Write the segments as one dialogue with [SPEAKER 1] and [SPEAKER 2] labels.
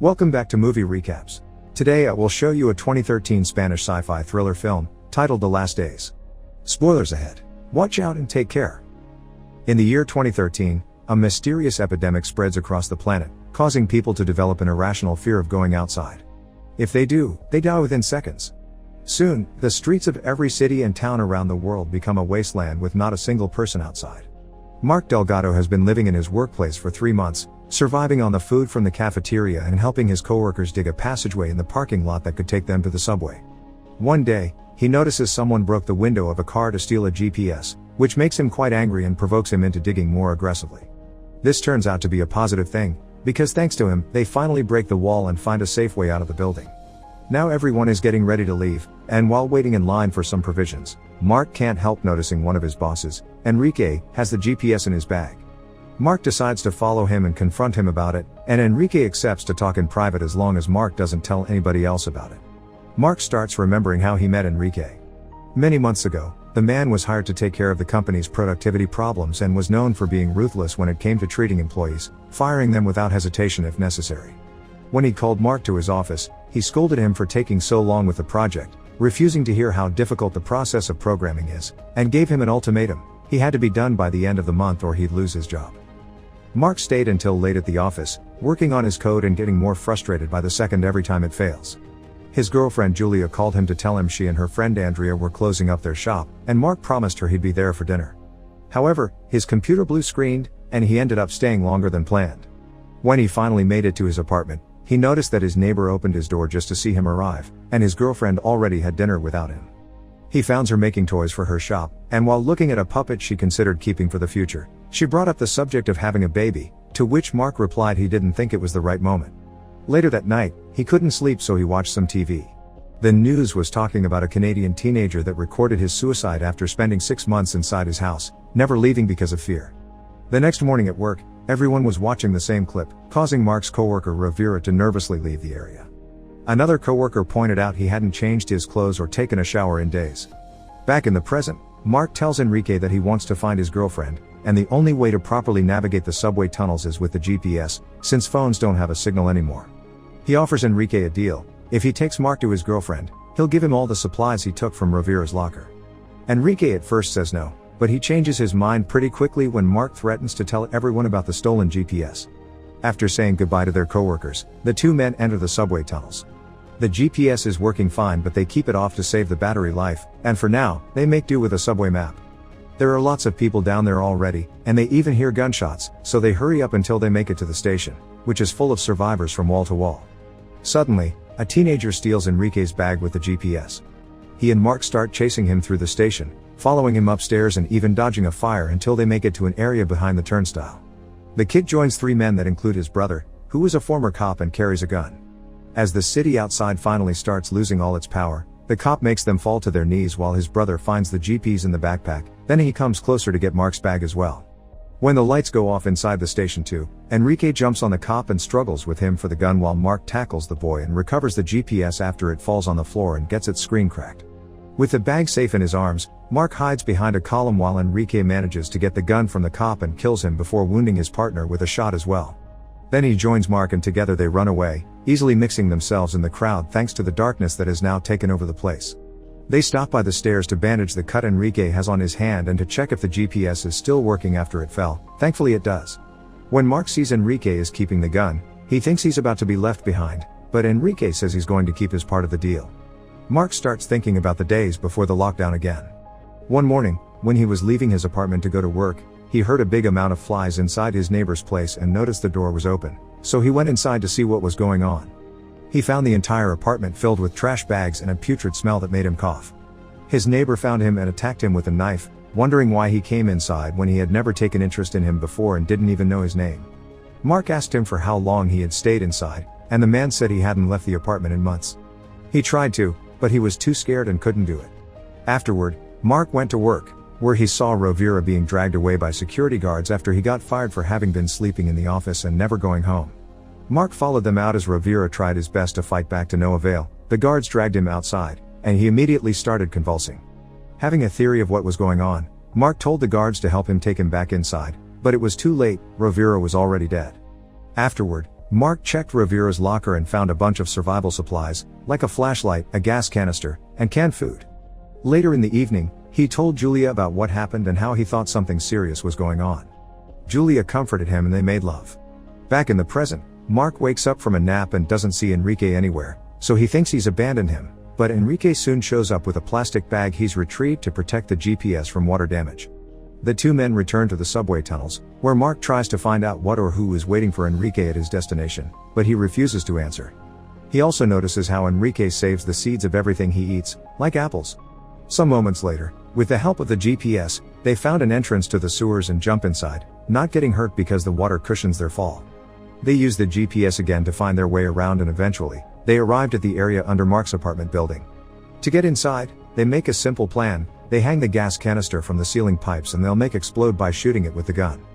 [SPEAKER 1] Welcome back to Movie Recaps. Today I will show you a 2013 Spanish sci-fi thriller film, titled The Last Days. Spoilers ahead. Watch out and take care. In the year 2013, a mysterious epidemic spreads across the planet, causing people to develop an irrational fear of going outside. If they do, they die within seconds. Soon, the streets of every city and town around the world become a wasteland with not a single person outside. Mark Delgado has been living in his workplace for 3 months, surviving on the food from the cafeteria and helping his coworkers dig a passageway in the parking lot that could take them to the subway. One day, he notices someone broke the window of a car to steal a GPS, which makes him quite angry and provokes him into digging more aggressively. This turns out to be a positive thing, because thanks to him, they finally break the wall and find a safe way out of the building. Now everyone is getting ready to leave, and while waiting in line for some provisions, Mark can't help noticing one of his bosses, Enrique, has the GPS in his bag. Mark decides to follow him and confront him about it, and Enrique accepts to talk in private as long as Mark doesn't tell anybody else about it. Mark starts remembering how he met Enrique. Many months ago, the man was hired to take care of the company's productivity problems and was known for being ruthless when it came to treating employees, firing them without hesitation if necessary. When he called Mark to his office, he scolded him for taking so long with the project, refusing to hear how difficult the process of programming is, and gave him an ultimatum: he had to be done by the end of the month or he'd lose his job. Mark stayed until late at the office, working on his code and getting more frustrated by the second every time it fails. His girlfriend Julia called him to tell him she and her friend Andrea were closing up their shop, and Mark promised her he'd be there for dinner. However, his computer blue screened, and he ended up staying longer than planned. When he finally made it to his apartment, he noticed that his neighbor opened his door just to see him arrive, and his girlfriend already had dinner without him. He found her making toys for her shop, and while looking at a puppet she considered keeping for the future, she brought up the subject of having a baby, to which Mark replied he didn't think it was the right moment. Later that night, he couldn't sleep so he watched some TV. The news was talking about a Canadian teenager that recorded his suicide after spending 6 months inside his house, never leaving because of fear. The next morning at work, everyone was watching the same clip, causing Mark's coworker Rovira to nervously leave the area. Another coworker pointed out he hadn't changed his clothes or taken a shower in days. Back in the present, Mark tells Enrique that he wants to find his girlfriend, and the only way to properly navigate the subway tunnels is with the GPS, since phones don't have a signal anymore. He offers Enrique a deal: if he takes Mark to his girlfriend, he'll give him all the supplies he took from Rovira's locker. Enrique at first says no, but he changes his mind pretty quickly when Mark threatens to tell everyone about the stolen GPS. After saying goodbye to their coworkers, the two men enter the subway tunnels. The GPS is working fine, but they keep it off to save the battery life, and for now, they make do with a subway map. There are lots of people down there already, and they even hear gunshots, so they hurry up until they make it to the station, which is full of survivors from wall to wall. Suddenly, a teenager steals Enrique's bag with the GPS. He and Mark start chasing him through the station, following him upstairs and even dodging a fire until they make it to an area behind the turnstile. The kid joins 3 men that include his brother, who is a former cop and carries a gun. As the city outside finally starts losing all its power, the cop makes them fall to their knees while his brother finds the GPS in the backpack, then he comes closer to get Mark's bag as well. When the lights go off inside the station too, Enrique jumps on the cop and struggles with him for the gun while Mark tackles the boy and recovers the GPS after it falls on the floor and gets its screen cracked. With the bag safe in his arms, Mark hides behind a column while Enrique manages to get the gun from the cop and kills him before wounding his partner with a shot as well. Then he joins Mark and together they run away, easily mixing themselves in the crowd thanks to the darkness that has now taken over the place. They stop by the stairs to bandage the cut Enrique has on his hand and to check if the GPS is still working after it fell. Thankfully it does. When Mark sees Enrique is keeping the gun, he thinks he's about to be left behind, but Enrique says he's going to keep his part of the deal. Mark starts thinking about the days before the lockdown again. One morning, when he was leaving his apartment to go to work, he heard a big amount of flies inside his neighbor's place and noticed the door was open, so he went inside to see what was going on. He found the entire apartment filled with trash bags and a putrid smell that made him cough. His neighbor found him and attacked him with a knife, wondering why he came inside when he had never taken interest in him before and didn't even know his name. Mark asked him for how long he had stayed inside, and the man said he hadn't left the apartment in months. He tried to, but he was too scared and couldn't do it. Afterward, Mark went to work, where he saw Rovira being dragged away by security guards after he got fired for having been sleeping in the office and never going home. Mark followed them out as Rovira tried his best to fight back to no avail. The guards dragged him outside, and he immediately started convulsing. Having a theory of what was going on, Mark told the guards to help him take him back inside, but it was too late. Rovira was already dead. Afterward, Mark checked Rivera's locker and found a bunch of survival supplies, like a flashlight, a gas canister, and canned food. Later in the evening, he told Julia about what happened and how he thought something serious was going on. Julia comforted him and they made love. Back in the present, Mark wakes up from a nap and doesn't see Enrique anywhere, so he thinks he's abandoned him, but Enrique soon shows up with a plastic bag he's retrieved to protect the GPS from water damage. The two men return to the subway tunnels, where Mark tries to find out what or who is waiting for Enrique at his destination, but he refuses to answer. He also notices how Enrique saves the seeds of everything he eats, like apples. Some moments later, with the help of the GPS, they found an entrance to the sewers and jump inside, not getting hurt because the water cushions their fall. They use the GPS again to find their way around and eventually, they arrived at the area under Mark's apartment building. To get inside, they make a simple plan. They hang the gas canister from the ceiling pipes and they'll make explode by shooting it with the gun.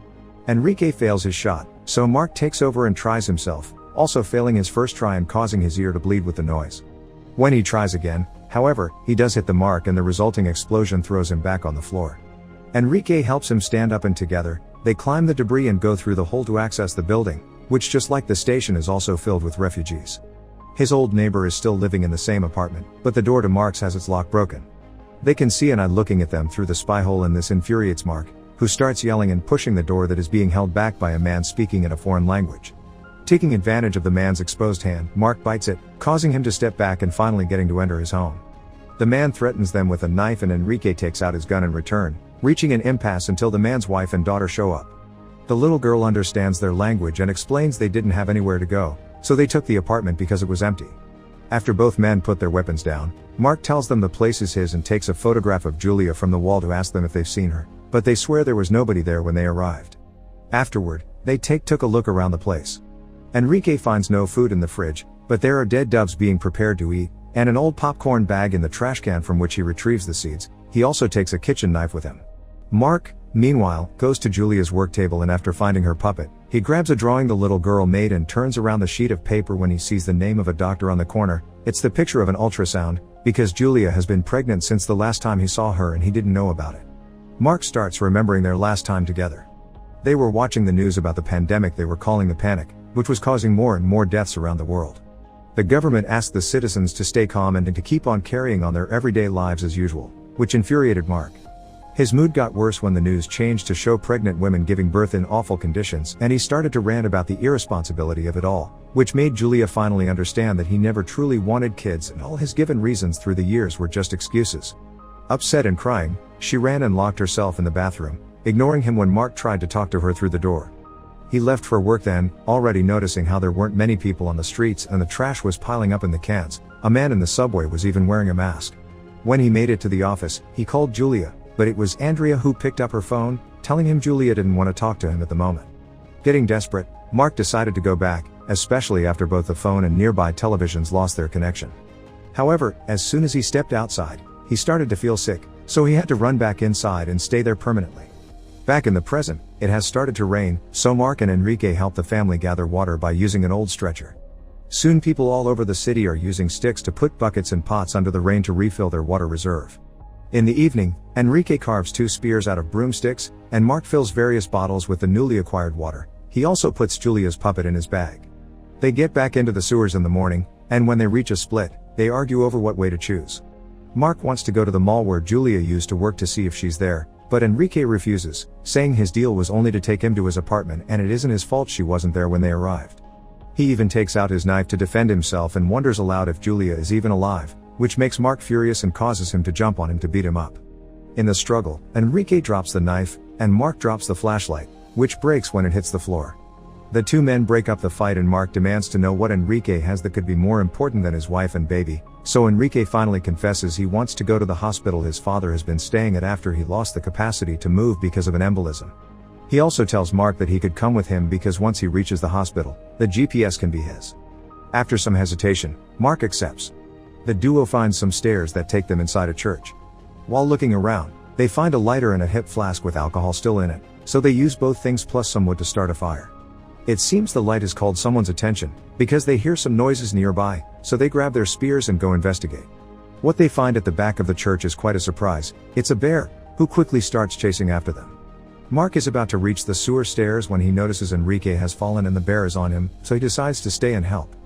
[SPEAKER 1] Enrique fails his shot, so Mark takes over and tries himself, also failing his first try and causing his ear to bleed with the noise. When he tries again, however, he does hit the mark and the resulting explosion throws him back on the floor. Enrique helps him stand up and together, they climb the debris and go through the hole to access the building, which just like the station is also filled with refugees. His old neighbor is still living in the same apartment, but the door to Mark's has its lock broken. They can see an eye looking at them through the spy hole and this infuriates Mark, who starts yelling and pushing the door that is being held back by a man speaking in a foreign language. Taking advantage of the man's exposed hand, Mark bites it, causing him to step back and finally getting to enter his home. The man threatens them with a knife and Enrique takes out his gun in return, reaching an impasse until the man's wife and daughter show up. The little girl understands their language and explains they didn't have anywhere to go, so they took the apartment because it was empty. After both men put their weapons down, Mark tells them the place is his and takes a photograph of Julia from the wall to ask them if they've seen her, but they swear there was nobody there when they arrived. Afterward, they took a look around the place. Enrique finds no food in the fridge, but there are dead doves being prepared to eat, and an old popcorn bag in the trash can from which he retrieves the seeds. He also takes a kitchen knife with him. Mark, meanwhile, goes to Julia's work table and after finding her puppet, he grabs a drawing the little girl made and turns around the sheet of paper when he sees the name of a doctor on the corner. It's the picture of an ultrasound, because Julia has been pregnant since the last time he saw her and he didn't know about it. Mark starts remembering their last time together. They were watching the news about the pandemic they were calling the panic, which was causing more and more deaths around the world. The government asked the citizens to stay calm and to keep on carrying on their everyday lives as usual, which infuriated Mark. His mood got worse when the news changed to show pregnant women giving birth in awful conditions and he started to rant about the irresponsibility of it all, which made Julia finally understand that he never truly wanted kids and all his given reasons through the years were just excuses. Upset and crying, she ran and locked herself in the bathroom, ignoring him when Mark tried to talk to her through the door. He left for work then, already noticing how there weren't many people on the streets and the trash was piling up in the cans. A man in the subway was even wearing a mask. When he made it to the office, he called Julia, but it was Andrea who picked up her phone, telling him Julia didn't want to talk to him at the moment. Getting desperate, Mark decided to go back, especially after both the phone and nearby televisions lost their connection. However, as soon as he stepped outside, he started to feel sick, so he had to run back inside and stay there permanently. Back in the present, it has started to rain, so Mark and Enrique help the family gather water by using an old stretcher. Soon people all over the city are using sticks to put buckets and pots under the rain to refill their water reserve. In the evening, Enrique carves 2 spears out of broomsticks, and Mark fills various bottles with the newly acquired water. He also puts Julia's puppet in his bag. They get back into the sewers in the morning, and when they reach a split, they argue over what way to choose. Mark wants to go to the mall where Julia used to work to see if she's there, but Enrique refuses, saying his deal was only to take him to his apartment and it isn't his fault she wasn't there when they arrived. He even takes out his knife to defend himself and wonders aloud if Julia is even alive, which makes Mark furious and causes him to jump on him to beat him up. In the struggle, Enrique drops the knife, and Mark drops the flashlight, which breaks when it hits the floor. The two men break up the fight and Mark demands to know what Enrique has that could be more important than his wife and baby, so Enrique finally confesses he wants to go to the hospital his father has been staying at after he lost the capacity to move because of an embolism. He also tells Mark that he could come with him because once he reaches the hospital, the GPS can be his. After some hesitation, Mark accepts. The duo finds some stairs that take them inside a church. While looking around, they find a lighter and a hip flask with alcohol still in it, so they use both things plus some wood to start a fire. It seems the light has called someone's attention, because they hear some noises nearby, so they grab their spears and go investigate. What they find at the back of the church is quite a surprise. It's a bear, who quickly starts chasing after them. Mark is about to reach the sewer stairs when he notices Enrique has fallen and the bear is on him, so he decides to stay and help.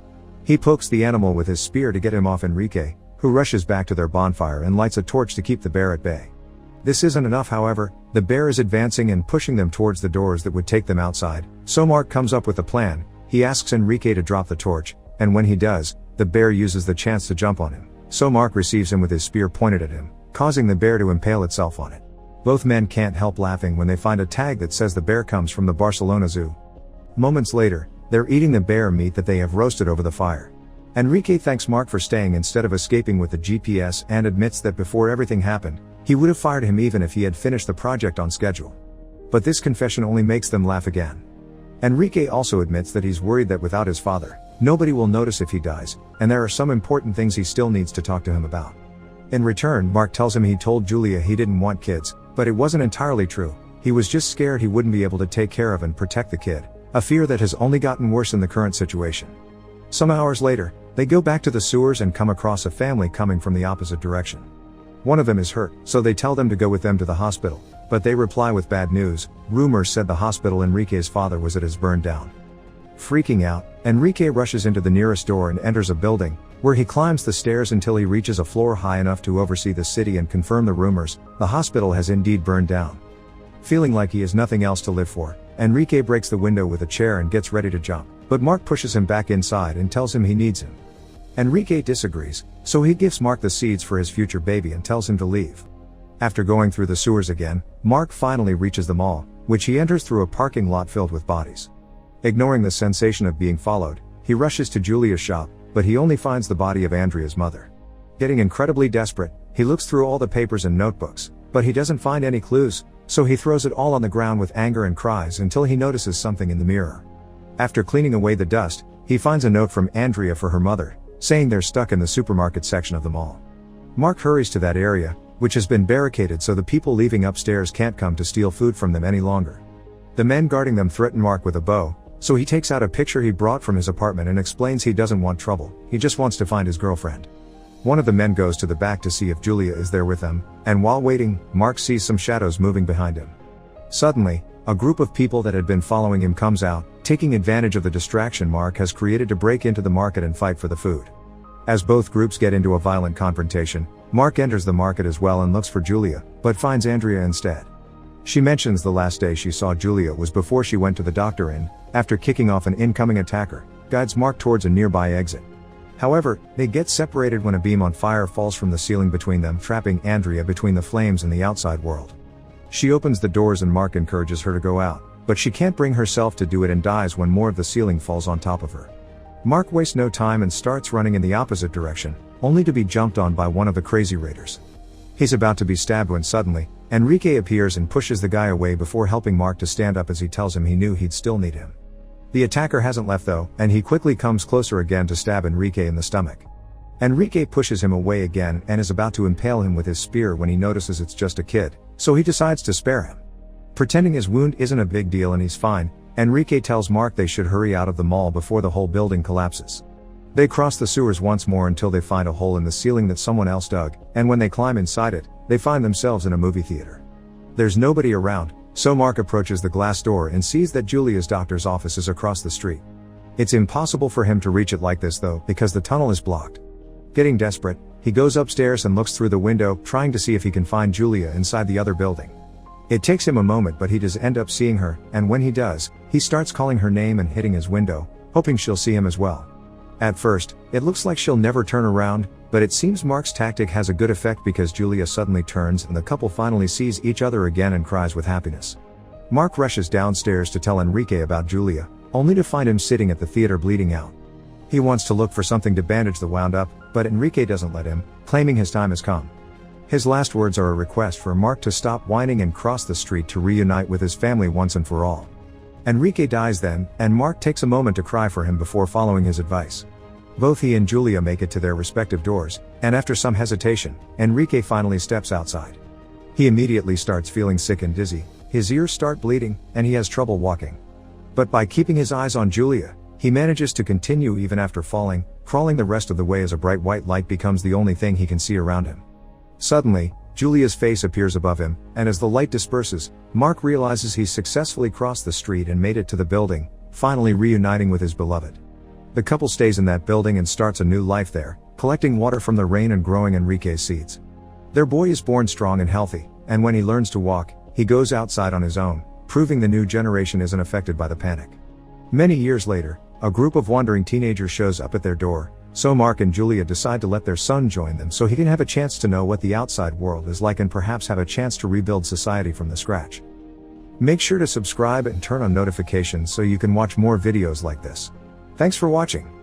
[SPEAKER 1] He pokes the animal with his spear to get him off Enrique, who rushes back to their bonfire and lights a torch to keep the bear at bay. This isn't enough, however. The bear is advancing and pushing them towards the doors that would take them outside, so Mark comes up with a plan. He asks Enrique to drop the torch, and when he does, the bear uses the chance to jump on him, so Mark receives him with his spear pointed at him, causing the bear to impale itself on it. Both men can't help laughing when they find a tag that says the bear comes from the Barcelona Zoo. Moments later, they're eating the bear meat that they have roasted over the fire. Enrique thanks Mark for staying instead of escaping with the GPS and admits that before everything happened, he would have fired him even if he had finished the project on schedule. But this confession only makes them laugh again. Enrique also admits that he's worried that without his father, nobody will notice if he dies, and there are some important things he still needs to talk to him about. In return, Mark tells him he told Julia he didn't want kids, but it wasn't entirely true. He was just scared he wouldn't be able to take care of and protect the kid, a fear that has only gotten worse in the current situation. Some hours later, they go back to the sewers and come across a family coming from the opposite direction. One of them is hurt, so they tell them to go with them to the hospital, but they reply with bad news. Rumors said the hospital Enrique's father was at is burned down. Freaking out, Enrique rushes into the nearest door and enters a building, where he climbs the stairs until he reaches a floor high enough to oversee the city and confirm the rumors. The hospital has indeed burned down. Feeling like he has nothing else to live for, Enrique breaks the window with a chair and gets ready to jump, but Mark pushes him back inside and tells him he needs him. Enrique disagrees, so he gives Mark the seeds for his future baby and tells him to leave. After going through the sewers again, Mark finally reaches the mall, which he enters through a parking lot filled with bodies. Ignoring the sensation of being followed, he rushes to Julia's shop, but he only finds the body of Andrea's mother. Getting incredibly desperate, he looks through all the papers and notebooks, but he doesn't find any clues, so he throws it all on the ground with anger and cries until he notices something in the mirror. After cleaning away the dust, he finds a note from Andrea for her mother, saying they're stuck in the supermarket section of the mall. Mark hurries to that area, which has been barricaded so the people leaving upstairs can't come to steal food from them any longer. The men guarding them threaten Mark with a bow, so he takes out a picture he brought from his apartment and explains he doesn't want trouble, he just wants to find his girlfriend. One of the men goes to the back to see if Julia is there with them, and while waiting, Mark sees some shadows moving behind him. Suddenly, a group of people that had been following him comes out, taking advantage of the distraction Mark has created to break into the market and fight for the food. As both groups get into a violent confrontation, Mark enters the market as well and looks for Julia, but finds Andrea instead. She mentions the last day she saw Julia was before she went to the doctor and, after kicking off an incoming attacker, guides Mark towards a nearby exit. However, they get separated when a beam on fire falls from the ceiling between them, trapping Andrea between the flames and the outside world. She opens the doors and Mark encourages her to go out, but she can't bring herself to do it and dies when more of the ceiling falls on top of her. Mark wastes no time and starts running in the opposite direction, only to be jumped on by one of the crazy raiders. He's about to be stabbed when suddenly, Enrique appears and pushes the guy away before helping Mark to stand up as he tells him he knew he'd still need him. The attacker hasn't left though, and he quickly comes closer again to stab Enrique in the stomach. Enrique pushes him away again and is about to impale him with his spear when he notices it's just a kid, so he decides to spare him. Pretending his wound isn't a big deal and he's fine, Enrique tells Mark they should hurry out of the mall before the whole building collapses. They cross the sewers once more until they find a hole in the ceiling that someone else dug, and when they climb inside it, they find themselves in a movie theater. There's nobody around, so Mark approaches the glass door and sees that Julia's doctor's office is across the street. It's impossible for him to reach it like this though, because the tunnel is blocked. Getting desperate, he goes upstairs and looks through the window, trying to see if he can find Julia inside the other building. It takes him a moment, but he does end up seeing her, and when he does, he starts calling her name and hitting his window, hoping she'll see him as well. At first, it looks like she'll never turn around, but it seems Mark's tactic has a good effect because Julia suddenly turns and the couple finally sees each other again and cries with happiness. Mark rushes downstairs to tell Enrique about Julia, only to find him sitting at the theater bleeding out. He wants to look for something to bandage the wound up, but Enrique doesn't let him, claiming his time has come. His last words are a request for Mark to stop whining and cross the street to reunite with his family once and for all. Enrique dies then, and Mark takes a moment to cry for him before following his advice. Both he and Julia make it to their respective doors, and after some hesitation, Enrique finally steps outside. He immediately starts feeling sick and dizzy, his ears start bleeding, and he has trouble walking. But by keeping his eyes on Julia, he manages to continue even after falling, crawling the rest of the way as a bright white light becomes the only thing he can see around him. Suddenly, Julia's face appears above him, and as the light disperses, Mark realizes he's successfully crossed the street and made it to the building, finally reuniting with his beloved. The couple stays in that building and starts a new life there, collecting water from the rain and growing Enrique's seeds. Their boy is born strong and healthy, and when he learns to walk, he goes outside on his own, proving the new generation isn't affected by the panic. Many years later, a group of wandering teenagers shows up at their door, so Mark and Julia decide to let their son join them so he can have a chance to know what the outside world is like and perhaps have a chance to rebuild society from the scratch. Make sure to subscribe and turn on notifications so you can watch more videos like this. Thanks for watching.